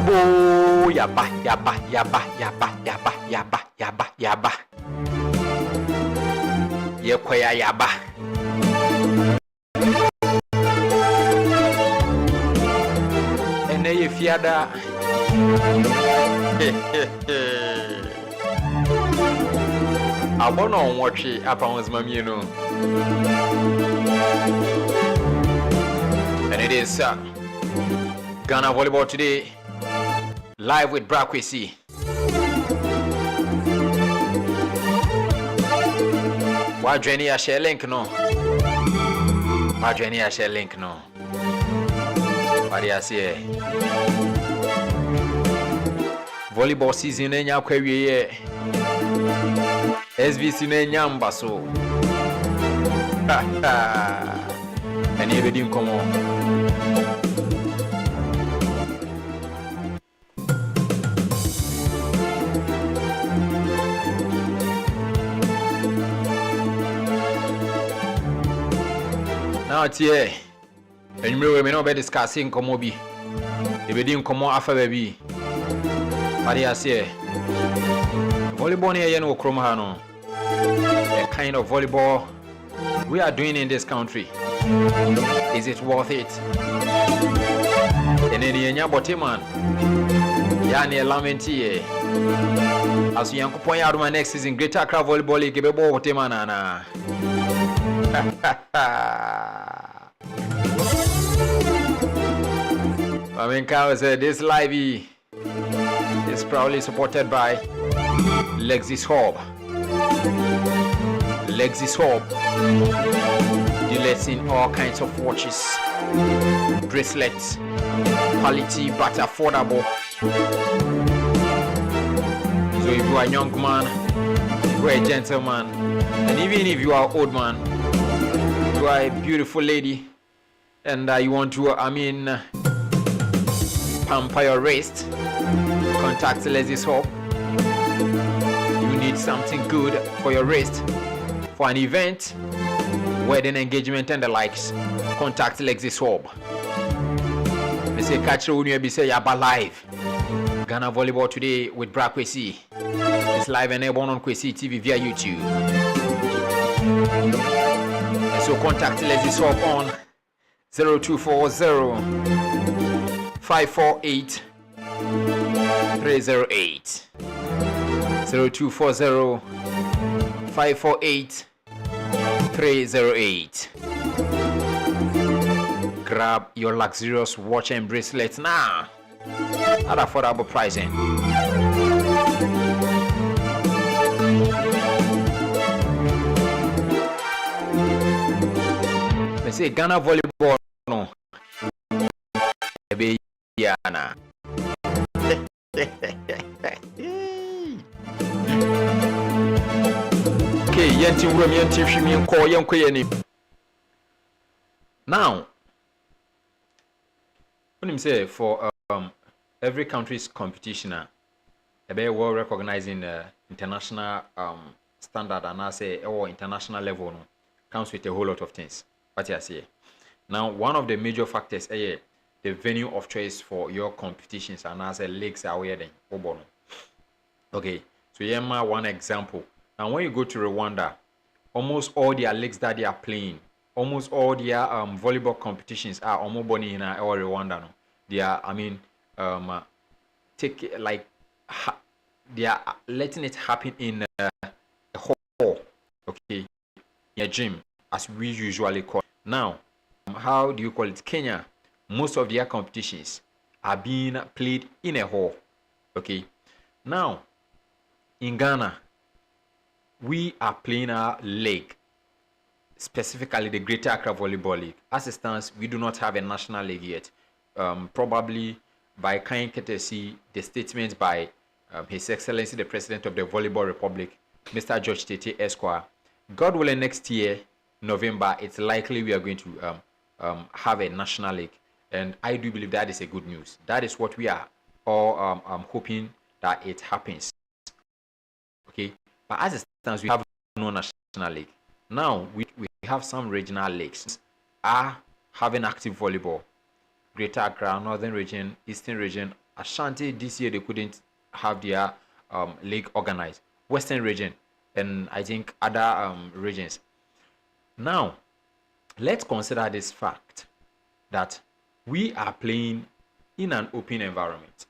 Yabo, yaba, yaba, yaba, yaba, yaba, yaba, yaba, yaba. Yekwaya yaba. Ene ye fiada. Abono onwotwe apa hosmamie no. And it is Ghana Volleyball today, live with Qwesie. Why journey a share link no? Why journey a share link no? What do you say? Volleyball season enya kwawie SVC n'enya mbaso. And you didn't come on. Now it's here. And you may not be discussing Komobi. You didn't come on after baby. What do you say? Volleyball here, you know, Kromahano. The kind of volleyball we are doing in this country. Is it worth it? And then you know, man. Yani lamenti. As you point out, my next season, Greater Accra Volleyball League, give a ball with Manana. I mean, Kyle said this live is proudly supported by Lexis Hub. Lexis Hub dealers in all kinds of watches, bracelets, quality but affordable. So if you are a young man, if you are a gentleman, and even if you are an old man, you are a beautiful lady, and you want to, pamper your wrist, contact Lexis Hub. You need something good for your wrist, for an event, wedding engagement and the likes. Contact Lexis Hub. They say catch you when you say Yaba live. Ghana Volleyball today with Qwesie. It's live and airborne on Qwesie TV via YouTube. And so contact Lexis Hub on 0240 548 308 0240 548 308. Grab your luxurious watch and bracelets now at affordable pricing. They say Ghana Volleyball no. Yana. Okay, yenti wura mi yenti hwi mi nko yenko yeni. Now, when you say for every country's competition, be well recognizing international standard and I say or international level no, comes with a whole lot of things. What you say? Now, one of the major factors is the venue of choice for your competitions and as a leagues are where then. Okay, so here's one example. Now, when you go to Rwanda, almost all their leagues that they are playing, almost all their volleyball competitions are almost in Rwanda. No? They are, take like they are letting it happen in a hall, okay, in a gym, as we usually call it. Now, how do you call it? Kenya, most of their competitions are being played in a hall, okay. Now, in Ghana, we are playing our league, specifically the Greater Accra Volleyball League. As it stands, we do not have a national league yet. Probably by kind courtesy, the statement by His Excellency the President of the Volleyball Republic, Mr. George Tete Esquire. God willing, next year, November, it's likely we are going to have a national league. And I do believe that is a good news. That is what we are all hoping that it happens. Okay, but as it stands, we have no national league. Now we have some regional leagues are having active volleyball. Greater Accra, Northern Region, Eastern Region, Ashanti this year they couldn't have their league organized. Western region and I think other regions. Now, let's consider this fact that we are playing in an open environment,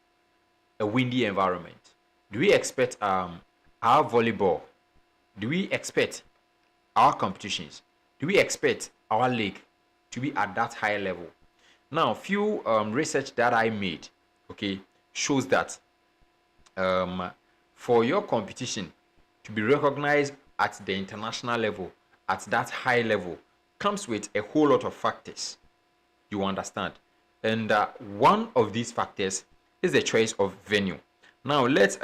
a windy environment. Do we expect our volleyball? Do we expect our competitions? Do we expect our league to be at that high level? Now, few research that I made, okay, shows that for your competition to be recognized at the international level, at that high level, comes with a whole lot of factors. You understand? And one of these factors is the choice of venue. Now let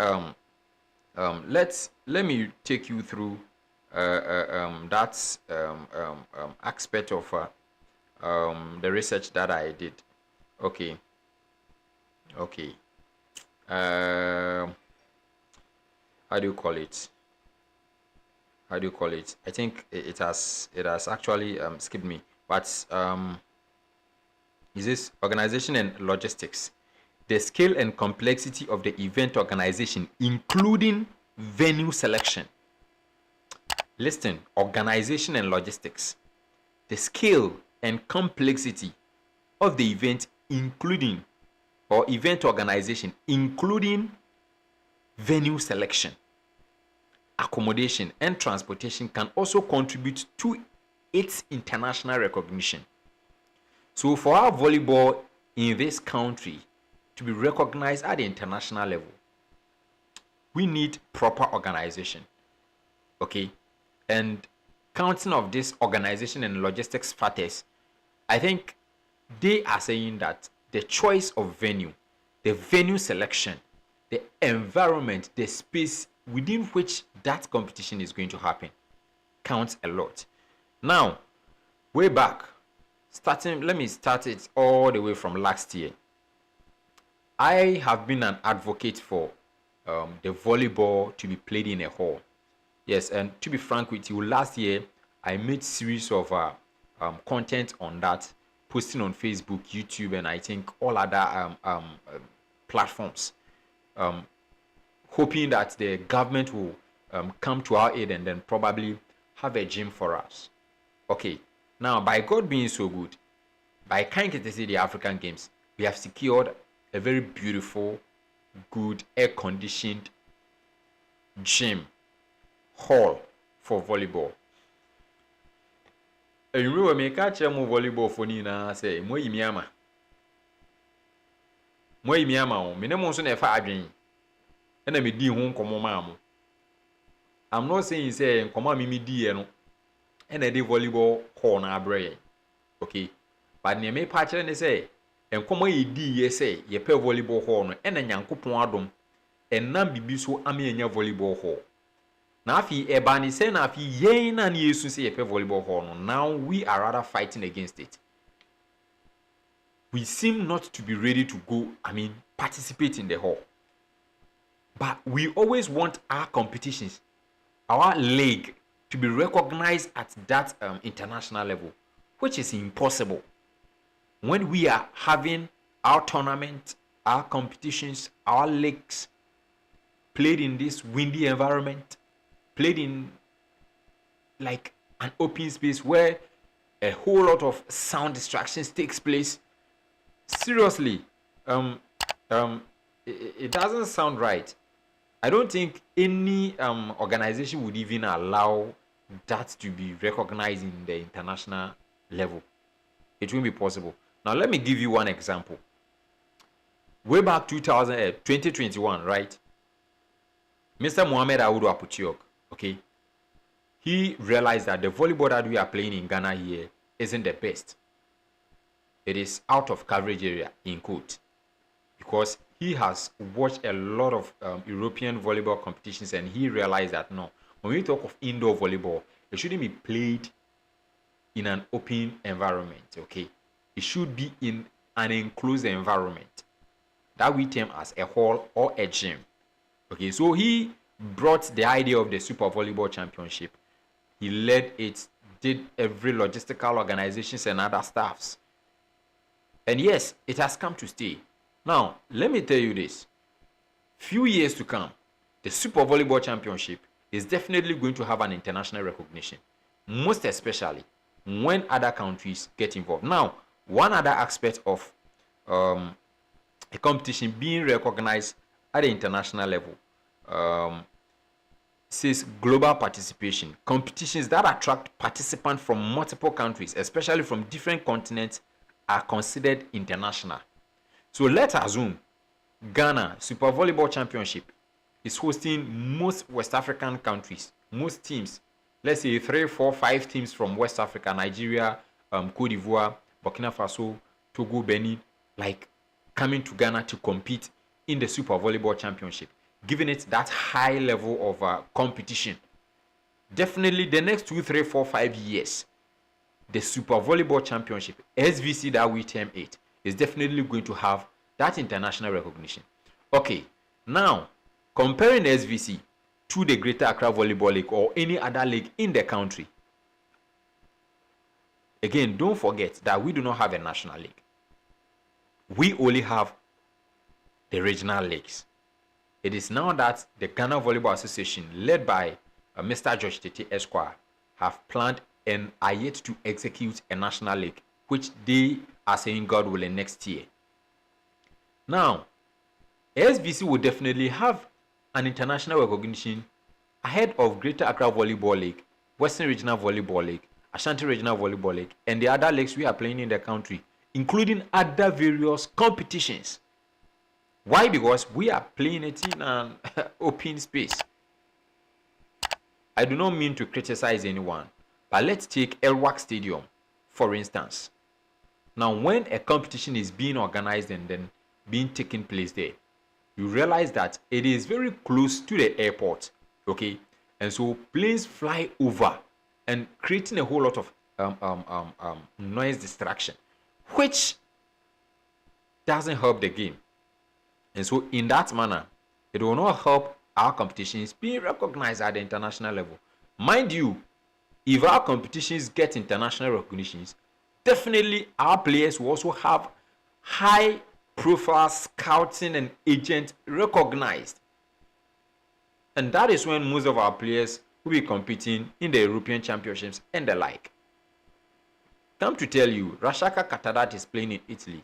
me take you through that aspect of the research that I did. Okay. How do you call it? I think it has actually skipped me. But is this organization and logistics? The scale and complexity of the event organization, including venue selection. Listen, organization and logistics. The scale and complexity of the event, including or event organization, including venue selection, accommodation, and transportation can also contribute to its international recognition. So for our volleyball in this country to be recognized at the international level, we need proper organization. Okay? And counting of this organization and logistics factors, I think they are saying that the choice of venue, the venue selection, the environment, the space within which that competition is going to happen counts a lot. Now, way back, let me start it all the way from last year. I have been an advocate for the volleyball to be played in a hall. Yes, and to be frank with you, last year I made series of content on that, posting on Facebook, YouTube, and I think all other platforms, hoping that the government will come to our aid and then probably have a gym for us. Okay, now by God being so good, by kind courtesy the African Games, we have secured a very beautiful, good, air-conditioned gym hall for volleyball. And you remember me catch mo volleyball for Nina say mo yimiama o me ne mo so na fa adwen e na me di ho nkomo ma mo. I'm not saying say nkomo me di e no e na dey volleyball hall na abre. Okay, but ne me pa kire ne say nkomo ye di ye say ye pe volleyball hall no e na nyankopon adom en na bibi so ame anya volleyball hall. Now, ebani say na fi yen na ni yesu say yepe volleyball hall no. Now we are rather fighting against it. We seem not to be ready to go, participate in the hall. But we always want our competitions, our league, to be recognized at that international level, which is impossible. When we are having our tournament, our competitions, our leagues played in this windy environment, played in like an open space where a whole lot of sound distractions takes place. Seriously, it doesn't sound right. I don't think any organization would even allow that to be recognized in the international level. It won't be possible. Now, let me give you one example. Way back 2021, right? Mr. Mohamed Awudu Aputiok, okay, he realized that the volleyball that we are playing in Ghana here isn't the best. It is out of coverage area, in quote, because he has watched a lot of European volleyball competitions and he realized that no, when we talk of indoor volleyball, it shouldn't be played in an open environment, okay? It should be in an enclosed environment that we term as a hall or a gym. Okay, so he brought the idea of the Super Volleyball Championship. He led it, did every logistical organizations and other staffs. And yes, it has come to stay. Now, let me tell you this. Few years to come, the Super Volleyball Championship is definitely going to have an international recognition, most especially when other countries get involved. Now, one other aspect of a competition being recognized at the international level says global participation. Competitions that attract participants from multiple countries, especially from different continents, are considered international. So let's assume Ghana Super Volleyball Championship is hosting most West African countries, most teams. Let's say 3, 4, 5 teams from West Africa, Nigeria, Cote d'Ivoire, Burkina Faso, Togo, Benin, like coming to Ghana to compete in the Super Volleyball Championship, giving it that high level of competition. Definitely the next 2, 3, 4, 5 years, the Super Volleyball Championship, SVC that we term it, is definitely going to have that international recognition. Okay, now comparing SVC to the Greater Accra Volleyball League or any other league in the country, again, don't forget that we do not have a national league. We only have the regional leagues. It is now that the Ghana Volleyball Association, led by Mr. George Tete Esquire, have planned and are yet to execute a national league, which they are saying, God willing, next year. Now, SVC will definitely have an international recognition ahead of Greater Accra Volleyball League, Western Regional Volleyball League, Ashanti Regional Volleyball League, and the other leagues we are playing in the country, including other various competitions. Why? Because we are playing it in an open space. I do not mean to criticize anyone, but let's take Elwak Stadium, for instance. Now, when a competition is being organized and then being taken place there, you realize that it is very close to the airport, okay? And so planes fly over and creating a whole lot of noise distraction, which doesn't help the game. And so in that manner, it will not help our competitions being recognized at the international level. Mind you, if our competitions get international recognitions, definitely our players will also have high profile scouting and agent recognized. And that is when most of our players will be competing in the European Championships and the like. Come to tell you, Rashaka Katadat is playing in Italy.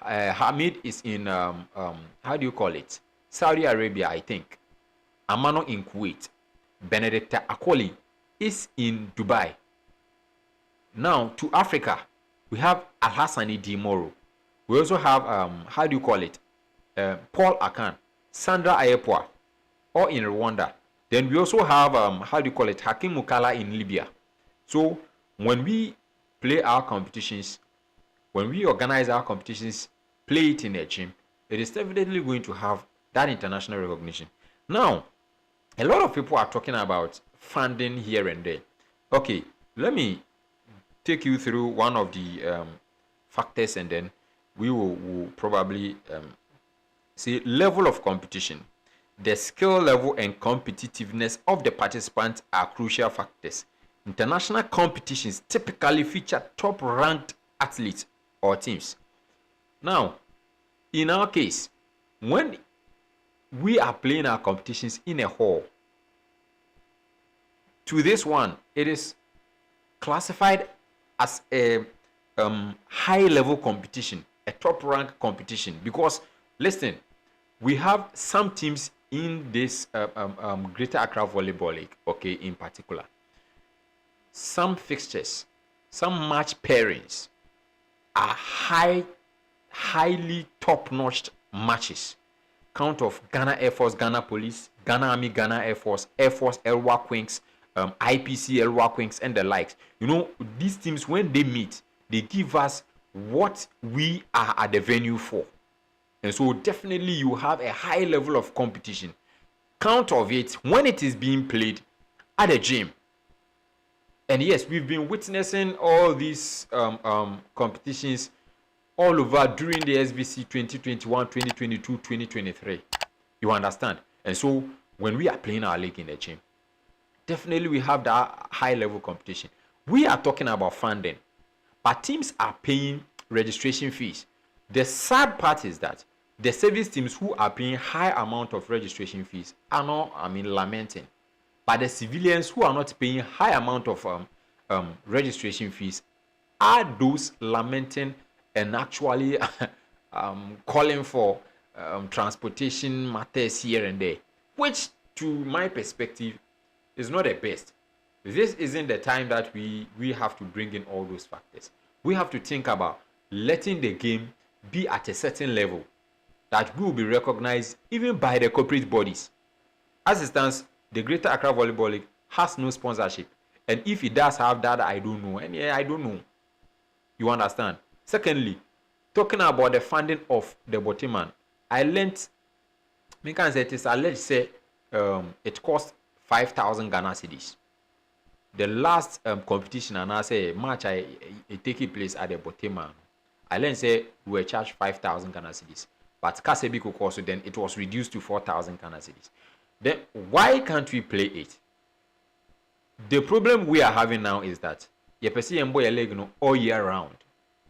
Hamid is in, how do you call it? Saudi Arabia, I think. Amano in Kuwait. Benedicta Akoli is in Dubai. Now, to Africa, we have Alhassani Di Moro. We also have, how do you call it? Paul Akan, Sandra Ayepwa, or in Rwanda. Then we also have, how do you call it? Hakim Mukala in Libya. So, when we play our competitions, when we organize our competitions, play it in a gym, it is definitely going to have that international recognition. Now, a lot of people are talking about funding here and there. Okay, let me take you through one of the factors, and then we will probably say level of competition. The skill level and competitiveness of the participants are crucial factors. International competitions typically feature top-ranked athletes or teams. Now, in our case, when we are playing our competitions in a hall, to this one, it is classified as a high-level competition, a top-ranked competition. Because, listen, we have some teams in this Greater Accra Volleyball League, okay, in particular. Some fixtures, some match pairings are highly top-notch matches. Count of Ghana Air Force, Ghana Police, Ghana Army, Ghana Air Force, Elwak Wings, IPC, Elwak Wings, and the likes. You know, these teams, when they meet, they give us what we are at the venue for. And so definitely you have a high level of competition. Count of it when it is being played at a gym. And yes, we've been witnessing all these competitions all over during the SVC 2021, 2022, 2023. You understand? And so when we are playing our league in the gym, definitely we have that high level competition. We are talking about funding, but teams are paying registration fees. The sad part is that the service teams who are paying high amount of registration fees are not, lamenting. But the civilians who are not paying high amount of registration fees are those lamenting and actually calling for transportation matters here and there, which to my perspective is not the best. This isn't the time that we have to bring in all those factors. We have to think about letting the game be at a certain level that will be recognized even by the corporate bodies. As it stands, the Greater Accra Volleyball League has no sponsorship. And if it does have that, I don't know. And yeah, I don't know. You understand? Secondly, talking about the funding of the Boteman, I learned, I can say this, let's say it cost 5,000 Ghana cedis. The last competition, and I say match, it take place at the Boteman. I learned say we were charged 5,000 Ghana cedis. But Kasebi Kokoso, then it was reduced to 4,000 Ghana cedis. Then why can't we play it? The problem we are having now is that you see all year round,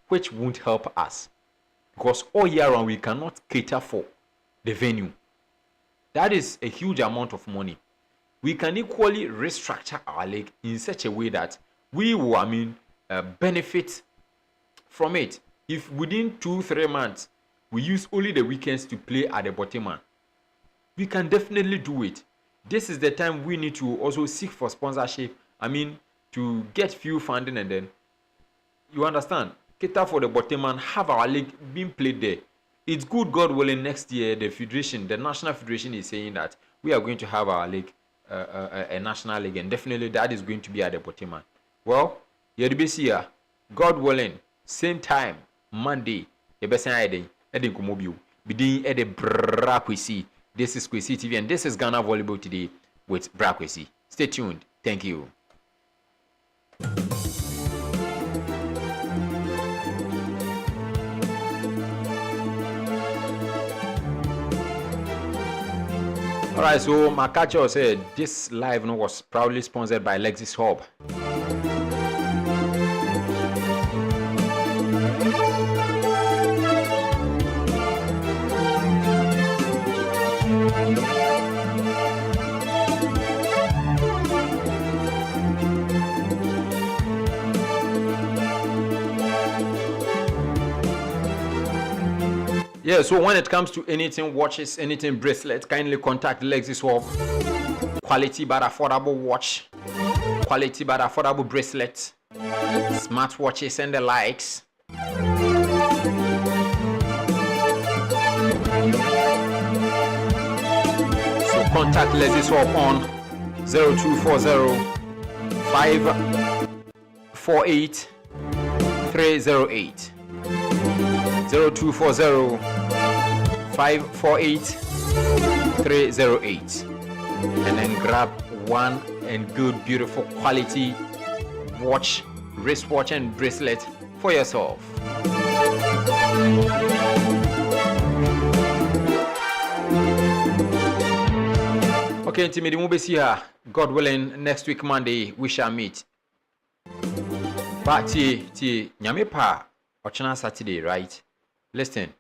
which won't help us. Because all year round we cannot cater for the venue. That is a huge amount of money. We can equally restructure our league in such a way that we will, benefit from it. If within 2-3 months we use only the weekends to play at the Boteman, we can definitely do it. This is the time we need to also seek for sponsorship. To get few funding, and then you understand, cater for the Boteman, have our league being played there. It's good, God willing, next year the federation, the national federation is saying that we are going to have our league, a national league, and definitely that is going to be at the Boteman. Well, here, God willing, same time, Monday, Qwesie. This is Qwesie TV, and this is Ghana Volleyball Today with Qwesie. Stay tuned. Thank you. Alright, so Makacho said this live was proudly sponsored by Lexis Hub. Yeah, so when it comes to anything watches, anything bracelets, kindly contact Lexis Hub. Quality but affordable watch, quality but affordable bracelets, smartwatches and the likes. So contact Lexis Hub on 0240 548 308. 0240 548 308, and then grab one and good, beautiful quality watch, wristwatch and bracelet for yourself. Okay, Intimate Mubesi, God willing, next week Monday we shall meet. But Nyamepa Ochana Saturday, right? Listen,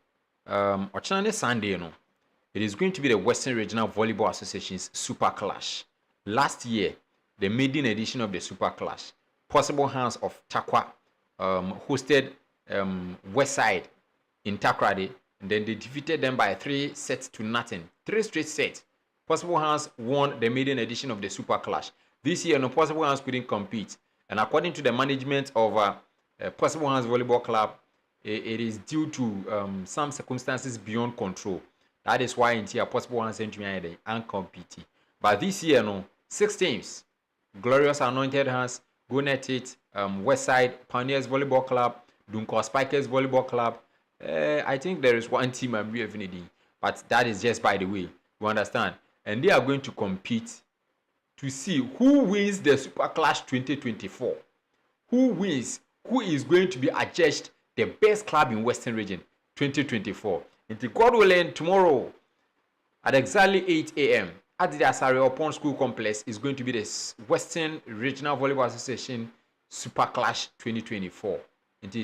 Ochana Sunday, it is going to be the Western Regional Volleyball Association's Super Clash. Last year, the maiden edition of the Super Clash, Possible Hands of Takwa, hosted Westside in Takrady, and then they defeated them by 3 sets to nothing. 3 straight sets. Possible Hands won the maiden edition of the Super Clash. This year, Possible Hands couldn't compete, and according to the management of Possible Hands Volleyball Club, it is due to some circumstances beyond control. That is why in here Possible Hands and competing. But this year, 6 teams: Glorious Anointed Hands, Go Net It, Westside Pioneers Volleyball Club, Dunko Spikers Volleyball Club. I think there is one team I'm revealing, but that is just by the way. You understand? And they are going to compete to see who wins the Super Clash 2024. Who wins? Who is going to be adjudged the best club in Western Region 2024? Into God willing, tomorrow at exactly 8 a.m. at the Asari Upon School Complex is going to be the Western Regional Volleyball Association Super Clash 2024.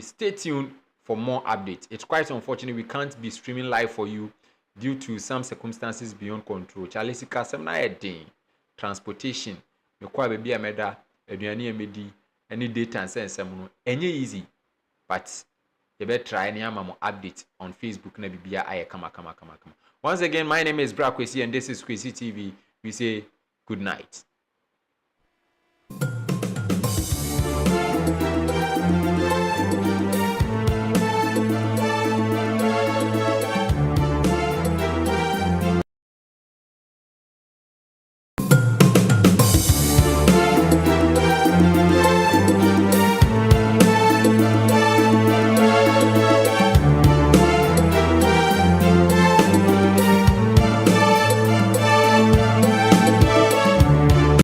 Stay tuned for more updates. It's quite unfortunate we can't be streaming live for you due to some circumstances beyond control. Charlie sika sem na edin transportation me kwa baby ameda aduane amedi any data and sense no enye easy, but you better try any amamo update on Facebook na bibia aye kama. Once again, my name is Qwesie and this is Qwesie TV. We say good night.